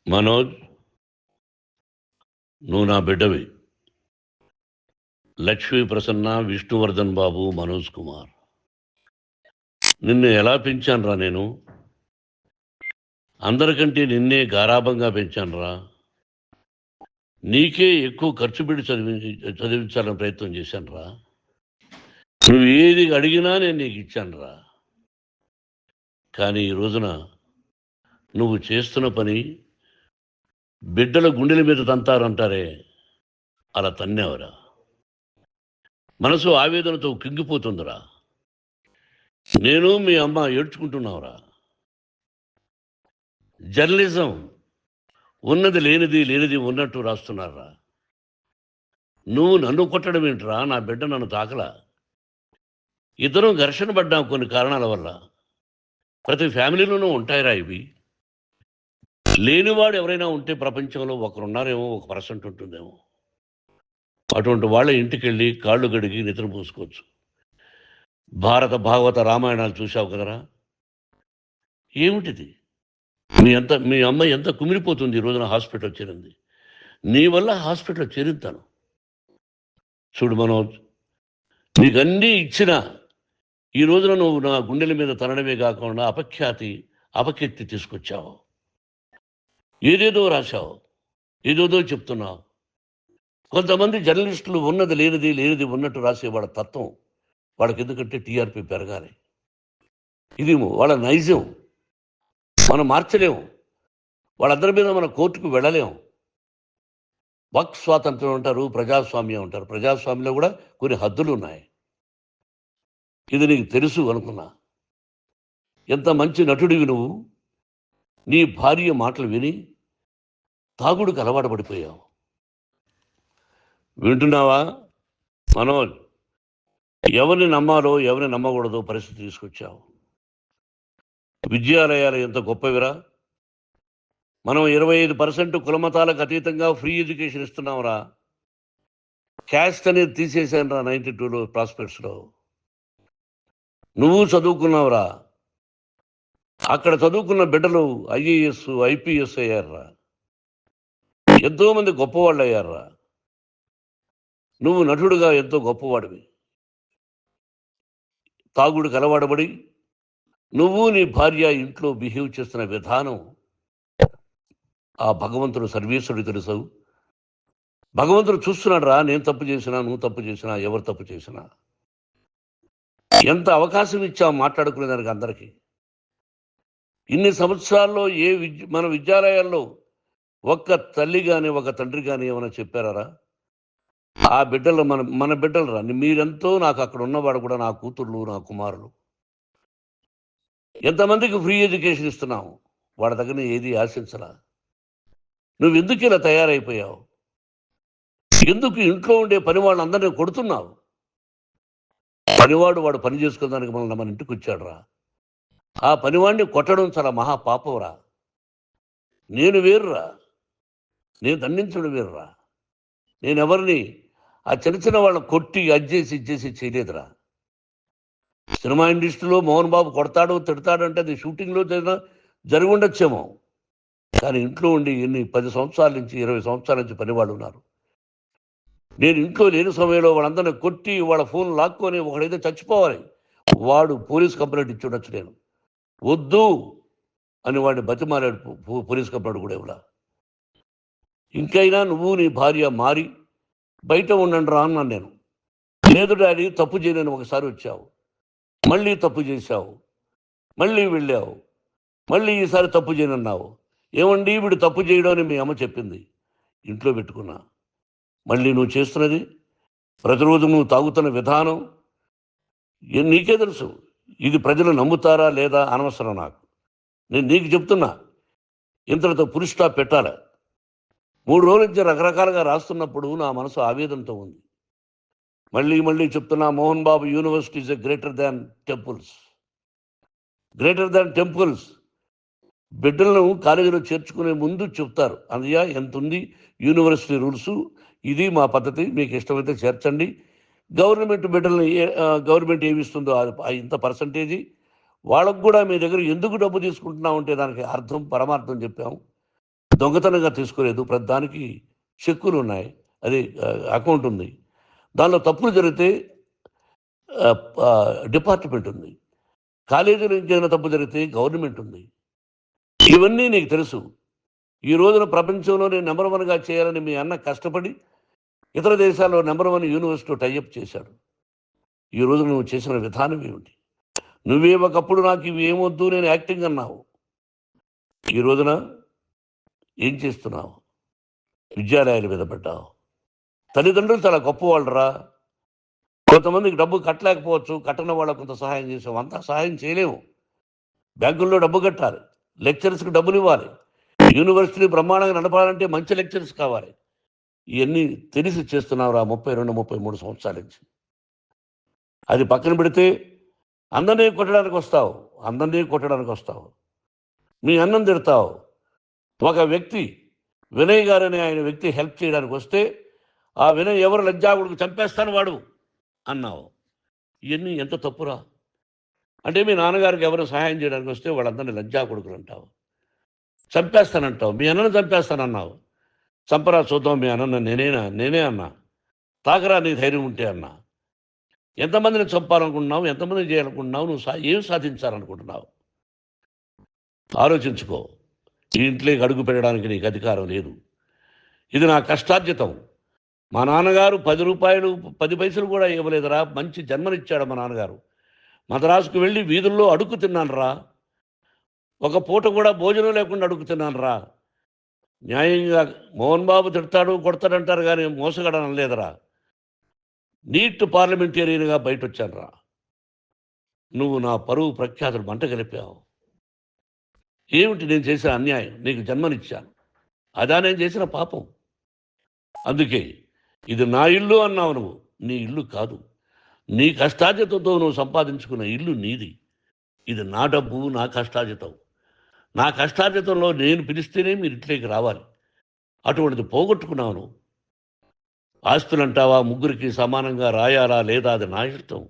మనోజ్, నువ్వు నా బిడ్డవి. లక్ష్మీ ప్రసన్న, విష్ణువర్ధన్ బాబు, మనోజ్ కుమార్. నిన్ను ఎలా పెంచానురా నేను? అందరికంటే నిన్నే గారాభంగా పెంచానురా. నీకే ఎక్కువ ఖర్చు పెట్టి చదివించాలని ప్రయత్నం చేశానురా. నువ్వు ఏది అడిగినా నేను నీకు ఇచ్చానురా. కానీ ఈ రోజున నువ్వు చేస్తున్న పని బిడ్డల గుండెల మీద తంతారంటారే, అలా తన్నేవరా. మనసు ఆవేదనతో కింగిపోతుందిరా. నేను మీ అమ్మ ఏడ్చుకుంటున్నావురా. జర్నలిజం ఉన్నది లేనిది, లేనిది ఉన్నట్టు రాస్తున్నారా. నువ్వు నన్ను కొట్టడం ఏంట్రా? నా బిడ్డ నన్ను తాకలా. ఇద్దరం ఘర్షణ పడ్డాం కొన్ని కారణాల వల్ల. ప్రతి ఫ్యామిలీలోనూ ఉంటాయిరా ఇవి. లేనివాడు ఎవరైనా ఉంటే ప్రపంచంలో ఒకరున్నారేమో, 1% ఉంటుందేమో. అటువంటి వాళ్ళ ఇంటికి వెళ్ళి కాళ్ళు గడిగి నిద్ర పూసుకోవచ్చు. భారత భాగవత రామాయణాలు చూశావు కదరా. ఏమిటిది? మీ అమ్మ ఎంత కుమిలిపోతుంది ఈ రోజున హాస్పిటల్ చేరింది. నీ వల్ల హాస్పిటల్ చేరుతాను. చూడు మనోజ్, నీకన్నీ ఇచ్చినా ఈ రోజున నువ్వు నా గుండెల మీద తనడమే కాకుండా అపకీర్తి తీసుకొచ్చావు. ఏదేదో రాశావు, ఏదేదో చెప్తున్నావు. కొంతమంది జర్నలిస్టులు ఉన్నది లేనిది, లేనిది ఉన్నట్టు రాసేవాళ్ళ తత్వం వాళ్ళకి. ఎందుకంటే టీఆర్పీ పెరగాలి. ఇది వాళ్ళ నైజం. మనం మార్చలేము. వాళ్ళందరి మీద మన కోర్టుకు వెళ్ళలేము. వాక్ స్వాతంత్రం అంటారు, ప్రజాస్వామ్యం అంటారు. ప్రజాస్వామ్యంలో కూడా కొన్ని హద్దులు ఉన్నాయి. ఇది నీకు తెలుసు అనుకున్నా. ఎంత మంచి నటుడివి నువ్వు. నీ భార్య మాటలు విని తాగుడుకు అలవాటు పడిపోయావు. వింటున్నావా మనోజ్? ఎవరిని నమ్మాలో ఎవరిని నమ్మకూడదో పరిస్థితి తీసుకొచ్చావు. విద్యాలయాలు ఎంత గొప్పవిరా. మనం 25% కులమతాలకు అతీతంగా ఫ్రీ ఎడ్యుకేషన్ ఇస్తున్నాంరా. క్యాస్ట్ అనేది తీసేశాను రా 92లో ప్రాస్పెక్ట్స్లో. నువ్వు చదువుకున్నావురా. అక్కడ చదువుకున్న బిడ్డలు ఐఏఎస్, ఐపీఎస్ అయ్యారురా. ఎంతోమంది గొప్పవాళ్ళు అయ్యారురా. నువ్వు నటుడుగా ఎంతో గొప్పవాడివి. తాగుడికి అలవాడబడి నువ్వు నీ భార్య ఇంట్లో బిహేవ్ చేస్తున్న విధానం ఆ భగవంతుడు సర్వేశ్వరుడు తెలుసు. భగవంతుడు చూస్తున్నాడు రా. నేను తప్పు చేసినా, నువ్వు తప్పు చేసినా, ఎవరు తప్పు చేసినా. ఎంత అవకాశం ఇచ్చావు మాట్లాడుకునేదానికి అందరికీ. ఇన్ని సంవత్సరాల్లో మన విద్యాలయాల్లో ఒక్క తల్లి కానీ ఒక తండ్రి కానీ ఏమైనా చెప్పారా? ఆ బిడ్డలు మన బిడ్డలు రా. మీరెంతో నాకు అక్కడ ఉన్నవాడు కూడా నా కూతుర్లు, నా కుమారులు. ఎంతమందికి ఫ్రీ ఎడ్యుకేషన్ ఇస్తున్నావు. వాడి దగ్గర ఏది ఆశించరా. నువ్వు ఎందుకు ఇలా తయారైపోయావు? ఎందుకు ఇంట్లో ఉండే పని వాళ్ళందరినీ కొడుతున్నావు? పనివాడు వాడు పని చేసుకోవడానికి మన ఇంటికి వచ్చాడు రా. ఆ పనివాడిని కొట్టడం చాలా మహాపాపంరా. నేను వేరురా. నేను దండించడం వేరురా. నేను ఎవరిని ఆ చిన్న వాళ్ళని కొట్టి అజ్జేసి ఇచ్చేసి చేయలేదురా. సినిమా ఇండస్ట్రీలో మోహన్ బాబు కొడతాడు, తిడతాడు అంటే అది షూటింగ్లో జరిగి ఉండొచ్చేమో. కానీ ఇంట్లో ఉండి 10 సంవత్సరాల నుంచి 20 సంవత్సరాల నుంచి పనివాళ్ళు ఉన్నారు. నేను ఇంట్లో లేని సమయంలో వాళ్ళందరినీ కొట్టి వాళ్ళ ఫోన్ లాక్కొని ఒకడైతే చచ్చిపోవాలి. వాడు పోలీస్ కంప్లైంట్ ఇచ్చి ఉండొచ్చు. నేను వద్దు అని వాడిని బతిమాలాడు. పోలీస్ కంప్లైంట్ కూడా ఇవ్వలా. ఇంకైనా నువ్వు నీ భార్య మారి బయట ఉండండి రా అన్నాను నేను. లేదు డాడీ, తప్పు చేయలేని ఒకసారి వచ్చావు, మళ్ళీ తప్పు చేశావు, మళ్ళీ వెళ్ళావు, మళ్ళీ ఈసారి తప్పు చేయనన్నావు. ఏమండి వీడు తప్పు చేయడం అని మీ అమ్మ చెప్పింది. ఇంట్లో పెట్టుకున్నా. మళ్ళీ నువ్వు చేస్తున్నది, ప్రతిరోజు నువ్వు తాగుతున్న విధానం నీకే తెలుసు. ఇది ప్రజలు నమ్ముతారా లేదా అనవసరం నాకు. నేను నీకు చెప్తున్నా, ఇంతటితో ఫుల్ స్టాప్ పెట్టాలి. 3 రోజుల నుంచి రకరకాలుగా రాస్తున్నప్పుడు నా మనసు ఆవేదనతో ఉంది. మళ్ళీ చెప్తున్నా, Mohan Babu university is greater than temples. Greater than temples. బిడ్డలను కాలేజీలో చేర్చుకునే ముందు చెప్తారు, అందుయా ఎంత ఉంది యూనివర్సిటీ రూల్స్, ఇది మా పద్ధతి, మీకు ఇష్టమైతే చేర్చండి. గవర్నమెంట్ బిడ్డలను గవర్నమెంట్ ఏమిస్తుందో ఇంత పర్సంటేజీ వాళ్ళకు కూడా మీ దగ్గర ఎందుకు డబ్బు తీసుకుంటున్నాం అంటే దానికి అర్థం పరమార్థం చెప్పాము. దొంగతనంగా తీసుకోలేదు, ప్రతి దానికి చెక్కులు ఉన్నాయి, అది అకౌంట్ ఉంది. దానిలో తప్పులు జరిగితే డిపార్ట్మెంట్ ఉంది. కాలేజీలో ఏదైనా తప్పు జరిగితే గవర్నమెంట్ ఉంది. ఇవన్నీ నీకు తెలుసు. ఈ రోజున ప్రపంచంలోనే నెంబర్ 1గా చేయాలని మీ అన్న కష్టపడి ఇతర దేశాల్లో నెంబర్ 1 యూనివర్సిటీ టైఅప్ చేశాడు. ఈ రోజు నువ్వు చేసిన విధానం ఏమిటి? నువ్వే ఒకప్పుడు నాకు ఇవి ఏమొద్దు, నేను యాక్టింగ్ అన్నావు. ఈ రోజున ఏం చేస్తున్నావు? విద్యాలయాల మీద పడ్డావు. తల్లిదండ్రులు చాలా గొప్పవాళ్ళరా. కొంతమందికి డబ్బు కట్టలేకపోవచ్చు, కట్టని వాళ్ళకు కొంత సహాయం చేసాం. అంతా సహాయం చేయలేము. బ్యాంకుల్లో డబ్బు కట్టాలి, లెక్చరర్స్కి డబ్బులు ఇవ్వాలి, యూనివర్సిటీ బ్రహ్మాండంగా నడపాలంటే మంచి లెక్చరర్స్ కావాలి. ఇవన్నీ తెలిసి చేస్తున్నావురా 32, 33 సంవత్సరాల నుంచి. అది పక్కన పెడితే అందరినీ కొట్టడానికి వస్తావు. మీ అన్నం తిడతావు. ఒక వ్యక్తి వినయ్ గారని ఆయన వ్యక్తి హెల్ప్ చేయడానికి వస్తే ఆ వినయ్ ఎవరు లజ్జాగుడికి చంపేస్తాను వాడు అన్నావు. ఇవన్నీ ఎంత తప్పురా? అంటే మీ నాన్నగారికి ఎవరు సహాయం చేయడానికి వస్తే వాళ్ళందరినీ లజ్జా కొడుకులు అంటావు, చంపేస్తానంటావు. మీ అన్నను చంపేస్తానన్నావు. చంపరా చూద్దాం మీ అన్న. నేనే అన్నా. తాకరా నీ ధైర్యం ఉంటే అన్నా. ఎంతమందిని చంపాలనుకుంటున్నావు? ఎంతమందిని చేయాలనుకుంటున్నావు? నువ్వు ఏం సాధించాలనుకుంటున్నావు? ఆలోచించుకో. ఈ ఇంట్లోకి అడుగు పెట్టడానికి నీకు అధికారం లేదు. ఇది నా కష్టార్జితం. మా నాన్నగారు 10 రూపాయలు 10 పైసలు కూడా ఇవ్వలేదురా. మంచి జన్మనిచ్చాడు మా నాన్నగారు. మద్రాసుకు వెళ్ళి వీధుల్లో అడుగు తిన్నాను రా. ఒక పూట కూడా భోజనం లేకుండా అడుగు తిన్నాను రా. న్యాయంగా మోహన్ బాబు తిడతాడు కొడతాడంటారు కానీ మోసగడనం లేదురా. నీట్ పార్లమెంటేరియన్గా బయట వచ్చాను రా. నువ్వు నా పరువు ప్రఖ్యాతులు మంట కలిపావు. ఏమిటి నేను చేసిన అన్యాయం? నీకు జన్మనిచ్చాను, అదా నేను చేసిన పాపం. అందుకే ఇది నా ఇల్లు అన్నావు. నువ్వు నీ ఇల్లు కాదు. నీ కష్టార్జితంతో నువ్వు సంపాదించుకున్న ఇల్లు నీది. ఇది నా డబ్బు, నా కష్టార్జితం. నా కష్టార్జితంలో నేను పిలిస్తేనే మీరు ఇంట్లోకి రావాలి. అటువంటిది పోగొట్టుకున్నాను. ఆస్తులు అంటావా? ముగ్గురికి సమానంగా రాయాలా లేదా అది నా ఇష్టం.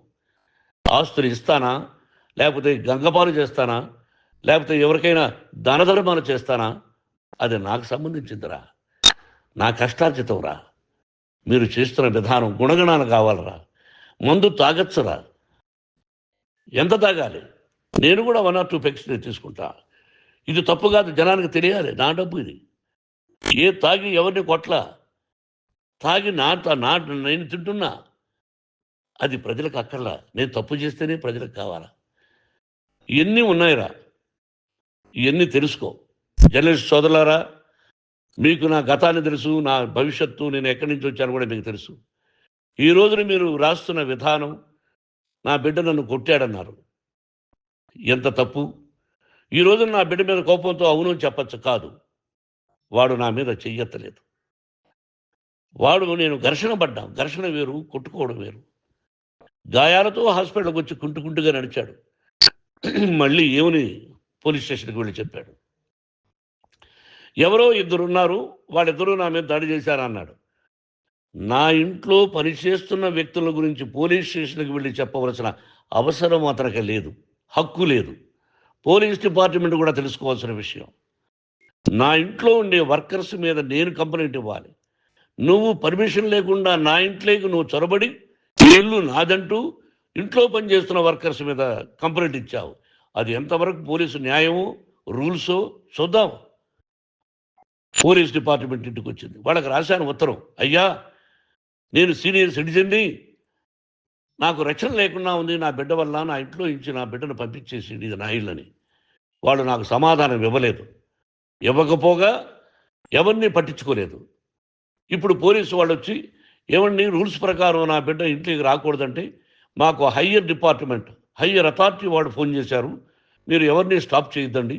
ఆస్తులు ఇస్తానా, లేకపోతే గంగపాలు చేస్తానా, లేకపోతే ఎవరికైనా దానధర్మాలు చేస్తానా, అది నాకు సంబంధించిందిరా. నా కష్టార్జితం రా. మీరు చేస్తున్న విధానం గుణగణాలు కావాలరా. మందు తాగచ్చురా. ఎంత తాగాలి? నేను కూడా 1 or 2 పెగ్స్ తీసుకుంటా. ఇది తప్పు కాదు, జనానికి తెలియాలి. నా డబ్బు ఇది. తాగి ఎవరిని కొట్లా, తాగి నేను తింటున్నా. అది ప్రజలకు అక్కర్లా. నేను తప్పు చేస్తేనే ప్రజలకు కావాలా. ఇవన్నీ ఉన్నాయిరా. ఇవన్నీ తెలుసుకో. జర్నలిస్ట్ సోదరులారా, మీకు నా గతాన్ని తెలుసు, నా భవిష్యత్తు, నేను ఎక్కడి నుంచి వచ్చాను కూడా మీకు తెలుసు. ఈ రోజున మీరు రాస్తున్న విధానం, నా బిడ్డ నన్ను కొట్టాడన్నారు. ఎంత తప్పు! ఈ రోజున నా బిడ్డ మీద కోపంతో అవును చెప్పచ్చు. కాదు, వాడు నా మీద చెయ్యెత్తలేదు. నేను ఘర్షణ పడ్డాం. ఘర్షణ వేరు, కొట్టుకోవడం వేరు. గాయాలతో హాస్పిటల్కి వచ్చి కుంటుకుంటుగా నడిచాడు. మళ్ళీ ఏమని పోలీస్ స్టేషన్కి వెళ్ళి చెప్పాడు. ఎవరో 2 ఉన్నారు, వాళ్ళిద్దరూ నా మీద దాడి చేశారన్నాడు. నా ఇంట్లో పనిచేస్తున్న వ్యక్తుల గురించి పోలీస్ స్టేషన్కి వెళ్ళి చెప్పవలసిన అవసరం అతనికి లేదు, హక్కు లేదు. పోలీస్ డిపార్ట్మెంట్ కూడా తెలుసుకోవాల్సిన విషయం. నా ఇంట్లో ఉండే వర్కర్స్ మీద నేను కంప్లైంట్ ఇవ్వాలి. నువ్వు పర్మిషన్ లేకుండా నా ఇంట్లోకి నువ్వు చొరబడి ఇల్లు నాదంటూ ఇంట్లో పనిచేస్తున్న వర్కర్స్ మీద కంప్లైంట్ ఇచ్చావు. అది ఎంతవరకు పోలీసు న్యాయమో రూల్సో చూద్దాం. పోలీస్ డిపార్ట్మెంట్ ఇంటికి వచ్చింది. వాళ్ళకి రాశాను ఉత్తరం, అయ్యా నేను సీనియర్ సిటిజన్ని, నాకు రక్షణ లేకుండా ఉంది, నా బిడ్డ వల్ల నా ఇంట్లో నుంచి నా బిడ్డను పంపించేసి ఇది నా ఇల్లని. వాళ్ళు నాకు సమాధానం ఇవ్వలేదు. ఇవ్వకపోగా ఎవరిని పట్టించుకోలేదు. ఇప్పుడు పోలీసు వాళ్ళు వచ్చి ఏమండి రూల్స్ ప్రకారం నా బిడ్డ ఇంట్లోకి రాకూడదంటే మాకు హయ్యర్ అథారిటీ వాళ్ళు ఫోన్ చేశారు, మీరు ఎవరిని స్టాప్ చేయొద్దండి,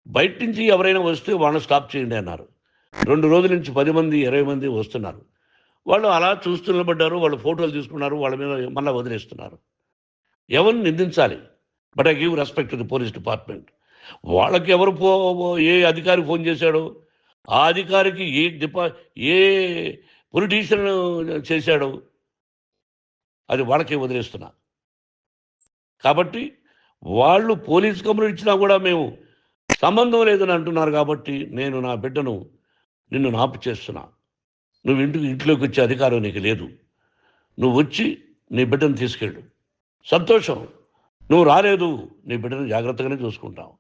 బయట నుంచి ఎవరైనా వస్తే వాళ్ళని స్టాప్ చేయండి అన్నారు. 2 రోజుల నుంచి 10 మంది 20 మంది వస్తున్నారు. వాళ్ళు అలా చూస్తూ నిలబడ్డారు. వాళ్ళు ఫోటోలు తీసుకున్నారు, వాళ్ళ మీద మళ్ళీ వదిలేస్తున్నారు. ఎవరిని నిందించాలి? But I give respect to the police department. వాళ్ళకి ఎవరు ఏ అధికారి ఫోన్ చేశాడో, ఆ అధికారికి ఏ పొలిటీషియన్ చేశాడో అది వాళ్ళకే వదిలేస్తున్నా. కాబట్టి వాళ్ళు పోలీస్ కంప్లైంట్ ఇచ్చినా కూడా మేము సంబంధం లేదని అంటున్నారు కాబట్టి నేను నా బిడ్డను నిన్ను నాపు చేస్తున్నా. నువ్వు ఇంట్లోకి వచ్చే అధికారం నీకు లేదు. నువ్వు వచ్చి నీ బిడ్డను తీసుకెళ్ళు. సంతోషం. నువ్వు రాలేదు, నీ బిడ్డను జాగ్రత్తగానే చూసుకుంటావు.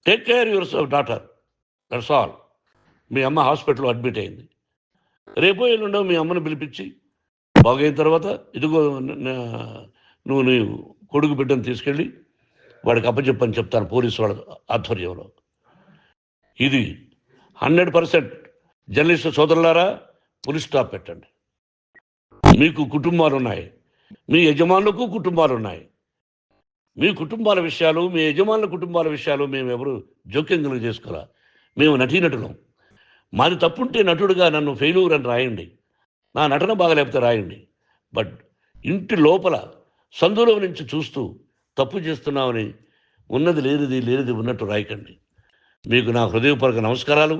Take care your daughter, that's all. మీ అమ్మ హాస్పిటల్లో అడ్మిట్ అయింది. రేపో ఎల్లుండో మీ అమ్మను పిలిపించి బాగైన తర్వాత ఇదిగో నువ్వు నీ కొడుకు బిడ్డను తీసుకెళ్ళి వాడికి అప్పచెప్పని చెప్తాను పోలీసు వాళ్ళ ఆధ్వర్యంలో. ఇది 100% జర్నలిస్టు సోదరులారా, పులి స్టాప్ పెట్టండి. మీకు కుటుంబాలు ఉన్నాయి, మీ యజమానులకు కుటుంబాలు ఉన్నాయి. మీ కుటుంబాల విషయాలు, మీ యజమానుల కుటుంబాల విషయాలు మేము ఎవరు జోక్యం కలుగు చేసుకోవాలా. మేము నటీనటులం. మాది తప్పుంటే నటుడుగా నన్ను ఫెయిల్యూర్ అని రాయండి, నా నటన బాగలేకపోతే రాయండి. బట్ ఇంటి లోపల సందులో నుంచి చూస్తూ తప్పు చేస్తున్నామని ఉన్నది లేనిది ఉన్నట్టు రాయకండి. మీకు నా హృదయపూర్వక నమస్కారాలు.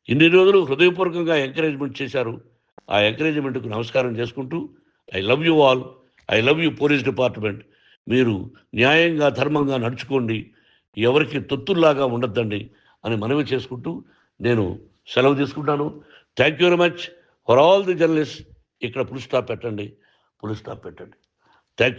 ఇన్ని రోజులు హృదయపూర్వకంగా ఎంకరేజ్మెంట్ చేశారు. ఆ ఎంకరేజ్మెంట్కు నమస్కారం చేసుకుంటూ I love you all. I love you police department. మీరు న్యాయంగా ధర్మంగా నడుచుకోండి, ఎవరికి తొత్తుల్లాగా ఉండొద్దండి అని మనవి చేసుకుంటూ నేను సెలవు తీసుకుంటాను. Thank you very much for all the journalist. ఇక్కడ పులి స్టాప్ పెట్టండి.